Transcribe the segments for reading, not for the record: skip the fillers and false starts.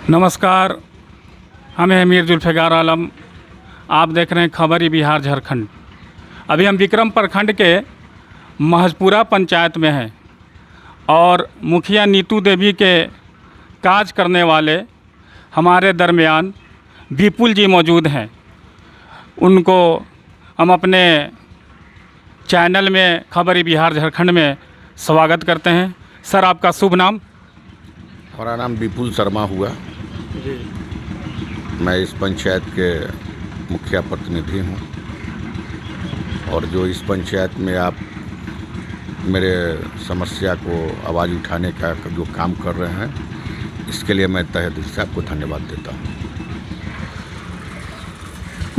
नमस्कार, हम हैं मीर जुल्फ़िकार आलम। आप देख रहे हैं खबरी बिहार झारखंड। अभी हम विक्रम प्रखंड के महजपुरा पंचायत में हैं और मुखिया नीतू देवी के काज करने वाले हमारे दरमियान विपुल जी मौजूद हैं। उनको हम अपने चैनल में खबरी बिहार झारखंड में स्वागत करते हैं। सर, आपका शुभ नाम? हमारा नाम विपुल शर्मा हुआ। जी। मैं इस पंचायत के मुखिया प्रतिनिधि हूँ और जो इस पंचायत में आप मेरे समस्या को आवाज़ उठाने का जो काम कर रहे हैं, इसके लिए मैं तहे दिल से आपको धन्यवाद देता हूँ।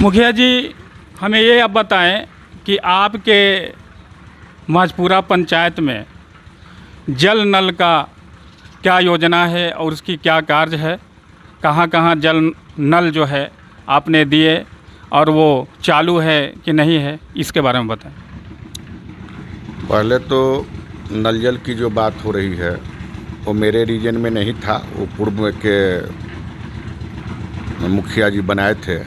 मुखिया जी, हमें ये अब बताएं कि आपके महजपुरा पंचायत में जल नल का क्या योजना है और उसकी क्या कार्य है? कहाँ कहाँ जल नल जो है आपने दिए और वो चालू है कि नहीं है, इसके बारे में बताएं। पहले तो नल जल की जो बात हो रही है वो मेरे रीजन में नहीं था, वो पूर्व के मुखिया जी बनाए थे।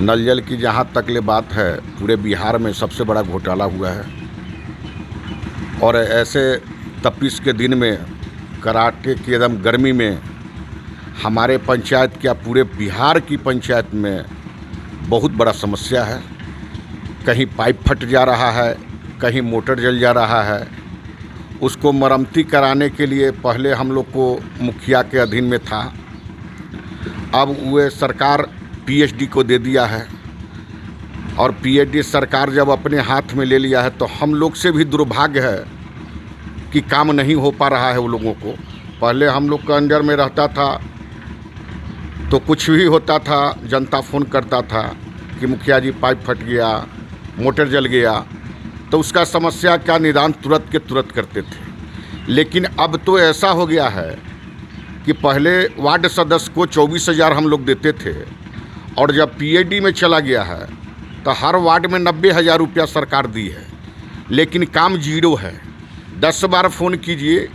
नल जल की जहाँ तक ले बात है, पूरे बिहार में सबसे बड़ा घोटाला हुआ है और ऐसे तपिश के दिन में, कराटे की एकदम गर्मी में, हमारे पंचायत क्या पूरे बिहार की पंचायत में बहुत बड़ा समस्या है। कहीं पाइप फट जा रहा है, कहीं मोटर जल जा रहा है। उसको मरम्मती कराने के लिए पहले हम लोग को मुखिया के अधीन में था, अब वो सरकार पीएचडी को दे दिया है और पीएचडी सरकार जब अपने हाथ में ले लिया है तो हम लोग से भी दुर्भाग्य है कि काम नहीं हो पा रहा है वो लोगों को। पहले हम लोग के अंडर में रहता था तो कुछ भी होता था, जनता फ़ोन करता था कि मुखिया जी पाइप फट गया, मोटर जल गया, तो उसका समस्या का निदान तुरंत के तुरंत करते थे। लेकिन अब तो ऐसा हो गया है कि पहले वार्ड सदस्य को 24,000 हम लोग देते थे और जब पीएचडी में चला गया है तो हर वार्ड में 90,000 रुपया सरकार दी है, लेकिन काम जीरो है। 10 बार फ़ोन कीजिए,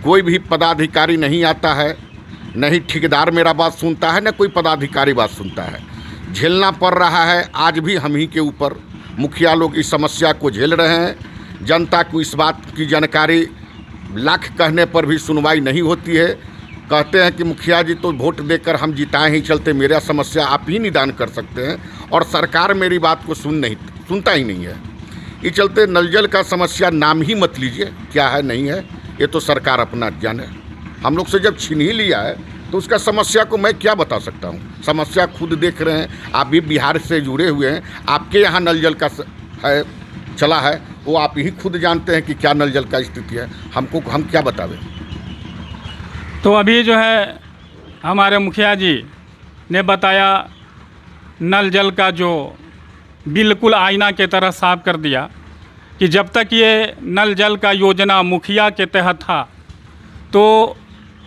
कोई भी पदाधिकारी नहीं आता है, नहीं ठेकेदार मेरा बात सुनता है, न कोई पदाधिकारी बात सुनता है। झेलना पड़ रहा है आज भी हम ही के ऊपर। मुखिया लोग इस समस्या को झेल रहे हैं। जनता को इस बात की जानकारी लाख कहने पर भी सुनवाई नहीं होती है। कहते हैं कि मुखिया जी तो वोट देकर हम जिताए ही चलते, मेरा समस्या आप ही निदान कर सकते हैं, और सरकार मेरी बात को सुनता ही नहीं है। इस चलते नल जल का समस्या नाम ही मत लीजिए, क्या है नहीं है ये तो सरकार अपना जाने। हम लोग से जब छीन ही लिया है तो उसका समस्या को मैं क्या बता सकता हूँ। समस्या खुद देख रहे हैं, आप भी बिहार से जुड़े हुए हैं, आपके यहाँ नल जल का है चला है, वो आप ही खुद जानते हैं कि क्या नल जल का स्थिति है। हम क्या बतावें। तो अभी जो है हमारे मुखिया जी ने बताया नल जल का जो बिल्कुल आईना के तरह साफ कर दिया कि जब तक ये नल जल का योजना मुखिया के तहत था तो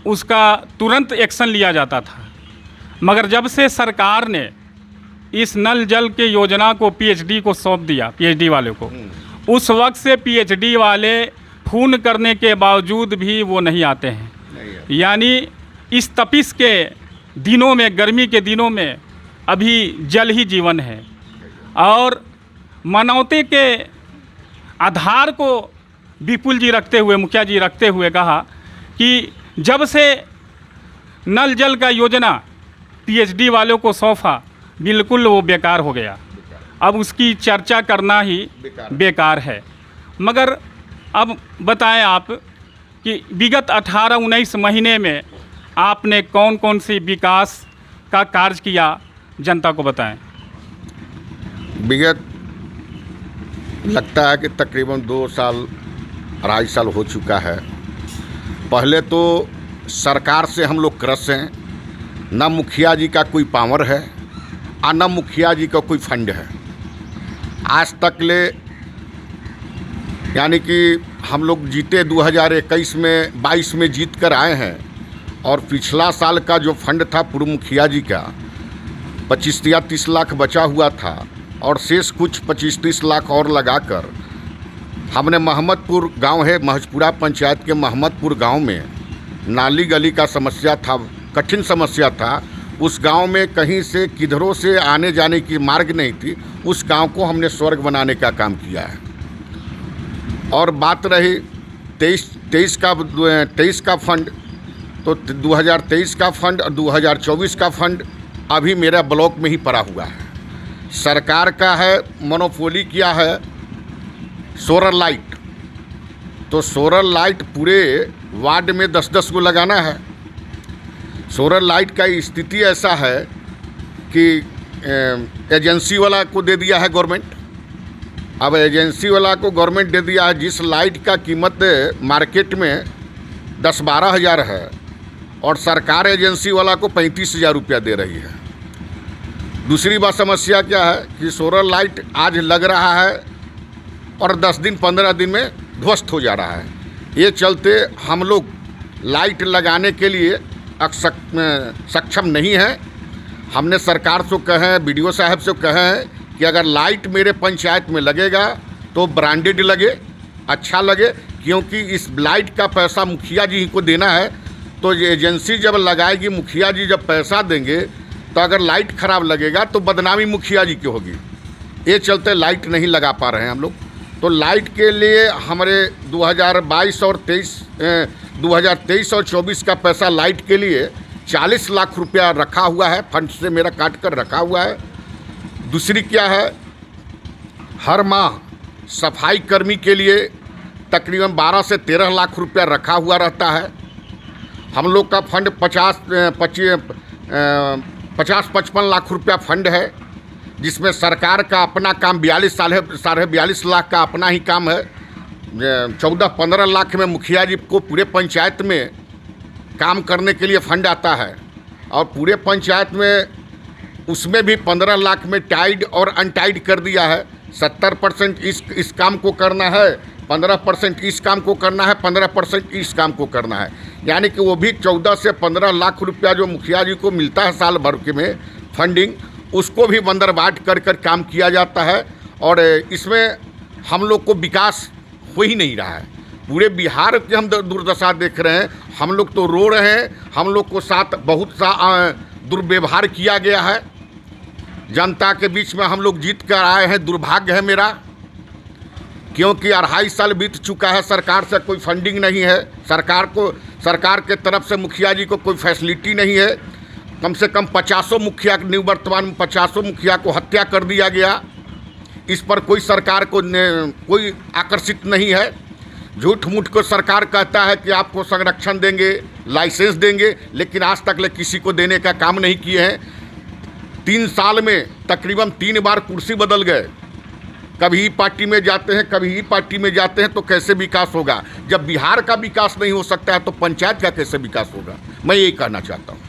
उसका तुरंत एक्शन लिया जाता था, मगर जब से सरकार ने इस नल जल के योजना को पीएचडी को सौंप दिया, पीएचडी वाले को, उस वक्त से पीएचडी वाले फ़ोन करने के बावजूद भी वो नहीं आते हैं। यानी इस तपिश के दिनों में, गर्मी के दिनों में अभी जल ही जीवन है। और मानवते के आधार को विपुल जी रखते हुए, मुखिया जी रखते हुए कहा कि जब से नल जल का योजना पीएचडी वालों को सौंपा, बिल्कुल वो बेकार हो गया। अब उसकी चर्चा करना ही बेकार है। मगर अब बताएं आप कि विगत 18-19 महीने में आपने कौन कौन सी विकास का कार्य किया, जनता को बताएं। विगत लगता है कि तकरीबन 2 साल 2.5 साल हो चुका है। पहले तो सरकार से हम लोग क्रस हैं, न मुखिया जी का कोई पावर है और न मुखिया जी का कोई फंड है। आज तक ले यानी कि हम लोग जीते 2021 में 22 में जीत कर आए हैं और पिछला साल का जो फंड था पूर्व मुखिया जी का 25 या 30 लाख बचा हुआ था और शेष कुछ 25-30 लाख और लगाकर हमने महमदपुर गांव है, महजपुरा पंचायत के महमदपुर गांव में नाली गली का समस्या था, कठिन समस्या था। उस गांव में कहीं से किधरों से आने जाने की मार्ग नहीं थी। उस गांव को हमने स्वर्ग बनाने का काम किया है। और बात रही 23 का फंड, तो 2023 का फंड और 2024 का फंड अभी मेरा ब्लॉक में ही पड़ा हुआ है। सरकार का है, मोनोपोली किया है सोलर लाइट, तो सोलर लाइट पूरे वार्ड में 10-10 को लगाना है। सोलर लाइट का स्थिति ऐसा है कि एजेंसी वाला को दे दिया है गवर्नमेंट। अब एजेंसी वाला को गवर्नमेंट दे दिया है, जिस लाइट का कीमत मार्केट में 10-12 हज़ार है और सरकार एजेंसी वाला को 35,000 रुपया दे रही है। दूसरी बात समस्या क्या है कि सोलर लाइट आज लग रहा है और 10 दिन 15 दिन में ध्वस्त हो जा रहा है। ये चलते हम लोग लाइट लगाने के लिए सक्षम नहीं है। हमने सरकार से कहे हैं, BDO साहब से कहे हैं कि अगर लाइट मेरे पंचायत में लगेगा तो ब्रांडेड लगे, अच्छा लगे, क्योंकि इस लाइट का पैसा मुखिया जी को देना है। तो ये एजेंसी जब लगाएगी, मुखिया जी जब पैसा देंगे, तो अगर लाइट ख़राब लगेगा तो बदनामी मुखिया जी की होगी। ये चलते लाइट नहीं लगा पा रहे हैं हम लोग। तो लाइट के लिए हमारे 2022 और 2023 और 24 का पैसा लाइट के लिए 40 लाख रुपया रखा हुआ है, फंड से मेरा काट कर रखा हुआ है। दूसरी क्या है, हर माह सफाई कर्मी के लिए तकरीबन 12 से 13 लाख रुपया रखा हुआ रहता है। हम लोग का फंड 50-55 लाख रुपया फंड है, जिसमें सरकार का अपना काम 42 लाख का अपना ही काम है। 14-15 लाख में मुखिया जी को पूरे पंचायत में काम करने के लिए फंड आता है। और पूरे पंचायत में उसमें भी 15 लाख में टाइड और अनटाइड कर दिया है। 70% इस काम को करना है, 15% इस काम को करना है, 15% इस काम को करना है। यानी कि वो भी 14 से 15 लाख रुपया जो मुखिया जी को मिलता है साल भर के में फंडिंग, उसको भी बंदर बाट कर काम किया जाता है। और इसमें हम लोग को विकास हो ही नहीं रहा है। पूरे बिहार की हम दुर्दशा देख रहे हैं। हम लोग तो रो रहे हैं, हम लोग को साथ बहुत सा दुर्व्यवहार किया गया है। जनता के बीच में हम लोग जीत कर आए हैं। दुर्भाग्य है मेरा, क्योंकि 2.5 साल बीत चुका है, सरकार से कोई फंडिंग नहीं है। सरकार के तरफ से मुखिया जी को कोई फैसिलिटी नहीं है। कम से कम 50 मुखिया, निवर्तमान में 50 मुखिया को हत्या कर दिया गया। इस पर कोई सरकार को कोई आकर्षित नहीं है। झूठ मूठ को सरकार कहता है कि आपको संरक्षण देंगे, लाइसेंस देंगे, लेकिन आज तक ले किसी को देने का काम नहीं किए हैं। 3 साल में तकरीबन 3 बार कुर्सी बदल गए। कभी पार्टी में जाते हैं, कभी पार्टी में जाते हैं, तो कैसे विकास होगा? जब बिहार का विकास नहीं हो सकता है तो पंचायत का कैसे विकास होगा? मैं यही कहना चाहता हूँ।